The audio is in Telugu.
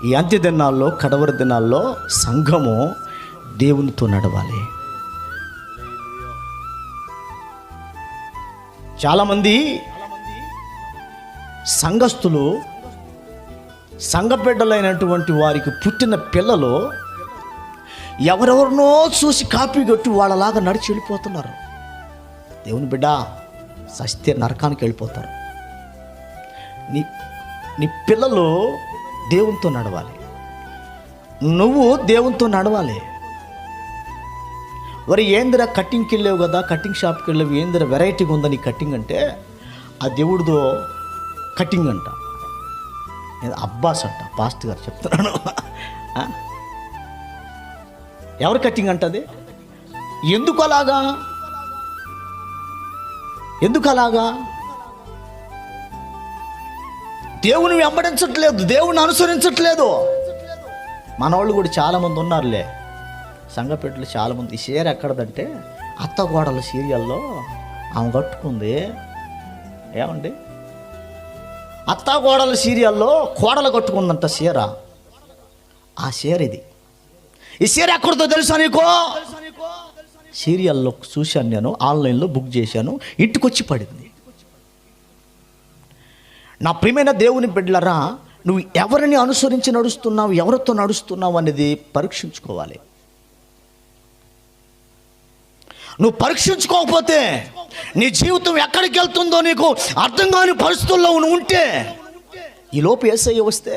ఈ అంత్య దినాల్లో, కడవరి దినాల్లో సంఘము దేవునితో నడవాలి. చాలామంది సంఘస్థులు, సంఘ బిడ్డలైనటువంటి వారికి పుట్టిన పిల్లలు ఎవరెవరినో చూసి కాపీ కొట్టి వాళ్ళలాగా నడిచి వెళ్ళిపోతున్నారు. దేవుని బిడ్డ సస్తే నరకానికి వెళ్ళిపోతారు. నీ పిల్లలు దేవునితో నడవాలి, నువ్వు దేవునితో నడవాలి. మరి ఏందిరా కటింగ్కి వెళ్ళావు కదా, కటింగ్ షాప్కి వెళ్ళావు, ఏందిరా వెరైటీగా ఉందా నీ కటింగ్ అంటే, ఆ దేవుడిదో కటింగ్ అంట. అబ్బాస్ అంట, పాస్ట్ గారు చెప్తున్నాను. ఎవరు కటింగ్ అంటది? ఎందుకు అలాగా? ఎందుకు అలాగా? దేవుని వెంబడించట్లేదు, దేవుని అనుసరించట్లేదు. మనవాళ్ళు కూడా చాలామంది ఉన్నారులే, సంఘపెట్టులు చాలామంది. ఈ చీర ఎక్కడదంటే అత్తగోడల సీరియల్లో ఆమె కట్టుకుంది. ఏమండి, అత్తగోడల సీరియల్లో కోడలు కట్టుకుందంట చీర. ఆ చీర ఇది. ఈ చీర ఎక్కడితో తెలుసా నీకు? సీరియల్లో చూశాను నేను, ఆన్లైన్లో బుక్ చేశాను, ఇంటికి వచ్చి పడింది. నా ప్రియమైన దేవుని బిడ్డలరా, నువ్వు ఎవరిని అనుసరించి నడుస్తున్నావు, ఎవరితో నడుస్తున్నావు అనేది పరీక్షించుకోవాలి. నువ్వు పరీక్షించుకోకపోతే నీ జీవితం ఎక్కడికి వెళ్తుందో నీకు అర్థం కాని పరిస్థితుల్లో ఉంటే, ఈలోపు యేసయ్య వస్తే